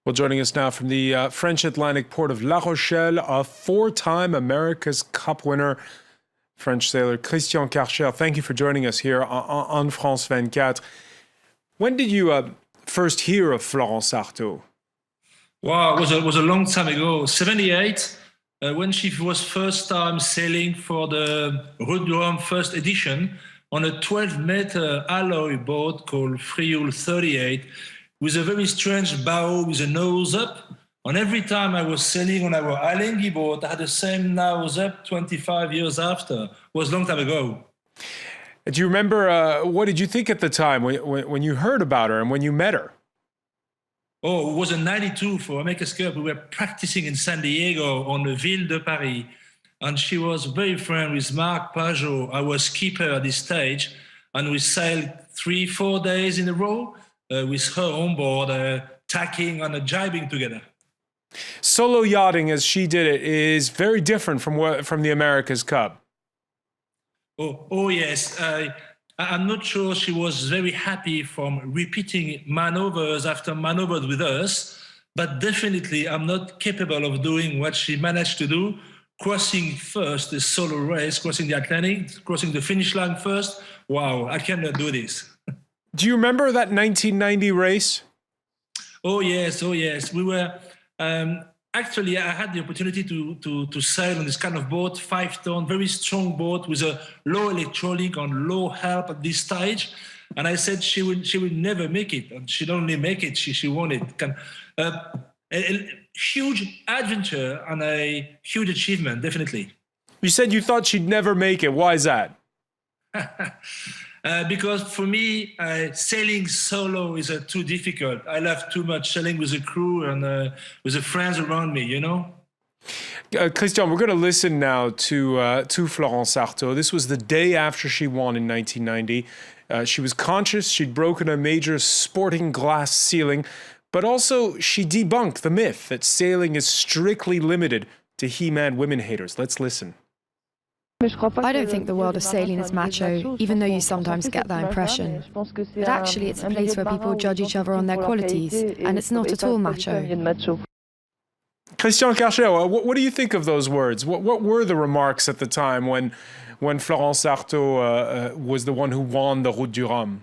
Well, joining us now from the French Atlantic port of La Rochelle, a four-time America's Cup winner, French sailor Christian Karcher. Thank you for joining us here on France 24. When did you first hear of Florence Arthaud? Wow, it was a long time ago, 78, when she was first time sailing for the Route du Rhum first edition on a 12-meter alloy boat called Frioul 38 with a very strange bow with a nose up. And every time I was sailing on our Alenghi boat, I had the same nose up 25 years after. It was a long time ago. Do you remember, what did you think at the time when you heard about her and when you met her? Oh, it was in 92 for America's Cup. We were practicing in San Diego on the Ville de Paris. And she was very friend with Marc Pajot, our skipper at this stage. And we sailed 3-4 days in a row with her on board, tacking and jibing together. Solo yachting, as she did it, is very different from the America's Cup. Oh yes. I'm not sure she was very happy from repeating maneuvers after maneuvers with us, but definitely I'm not capable of doing what she managed to do, crossing first the solo race, crossing the Atlantic, crossing the finish line first. Wow, I cannot do this. Do you remember that 1990 race? Oh yes. We were actually I had the opportunity to sail on this kind of boat, 5-ton, very strong boat with a low electronic and low help at this stage. And I said she would never make it, and she'd only make it. She won it. A huge adventure and a huge achievement, definitely. You said you thought she'd never make it. Why is that? Because for me, sailing solo is too difficult. I love too much sailing with a crew and with the friends around me, you know? Christian, we're going to listen now to Florence Arthaud. This was the day after she won in 1990. She was conscious she'd broken a major sporting glass ceiling, but also she debunked the myth that sailing is strictly limited to He-Man women haters. Let's listen. I don't think the world of sailing is macho, even though you sometimes get that impression. But actually, it's a place where people judge each other on their qualities, and it's not at all macho. Christian Karcher, what do you think of those words? What were the remarks at the time when Florence Arthaud was the one who won the Route du Rhum?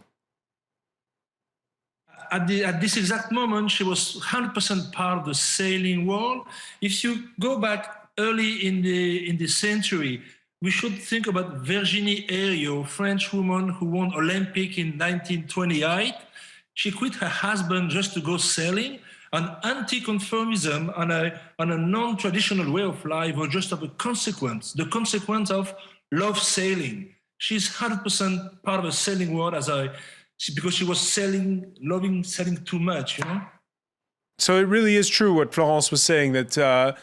At this exact moment, she was 100% part of the sailing world. If you go back early in the century, we should think about Virginie Heriot, French woman who won Olympic in 1928. She quit her husband just to go sailing. And anti-conformism and a non-traditional way of life were just of a consequence, the consequence of love sailing. She's 100% part of the sailing world because she was loving sailing too much, you know? So it really is true what Florence was saying, that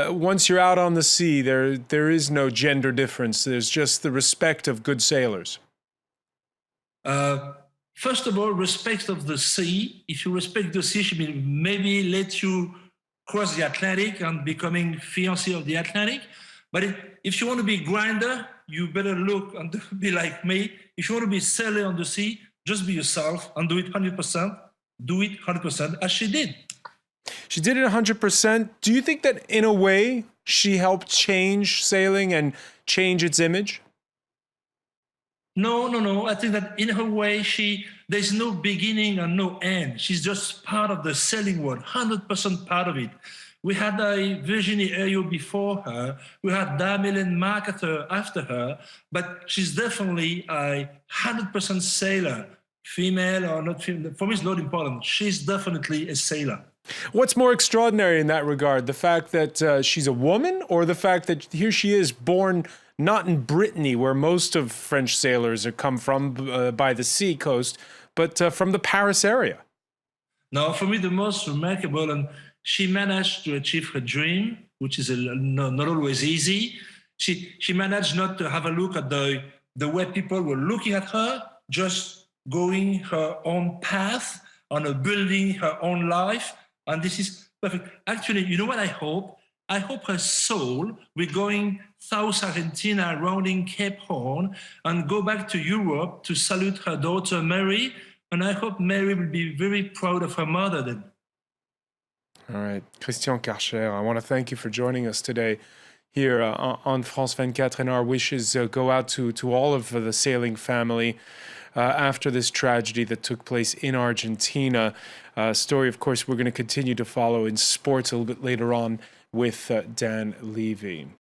once you're out on the sea, there is no gender difference. There's just the respect of good sailors. First of all, respect of the sea. If you respect the sea, she will maybe let you cross the Atlantic and becoming fiancé of the Atlantic. But if you want to be grinder, you better look and be like me. If you want to be sailor on the sea, just be yourself and do it 100%. Do it 100% as she did. She did it 100%. Do you think that in a way she helped change sailing and change its image? No. I think that in her way, there's no beginning and no end. She's just part of the sailing world, 100% part of it. We had Virginie Heriot before her. We had Dame MacArthur after her. But she's definitely a 100% sailor, female or not female. For me, it's not important. She's definitely a sailor. What's more extraordinary in that regard? The fact that she's a woman, or the fact that here she is born not in Brittany, where most of French sailors come from by the sea coast, but from the Paris area? No, for me, the most remarkable, and she managed to achieve her dream, which is not always easy. She managed not to have a look at the way people were looking at her, just going her own path and building her own life. And this is perfect. Actually, you know what I hope? I hope her soul will going South Argentina, rounding Cape Horn, and go back to Europe to salute her daughter Mary. And I hope Mary will be very proud of her mother then. All right. Christian Karcher, I want to thank you for joining us today here on France 24, and our wishes go out to all of the sailing family after this tragedy that took place in Argentina. Story, of course, we're going to continue to follow in sports a little bit later on with Dan Levy.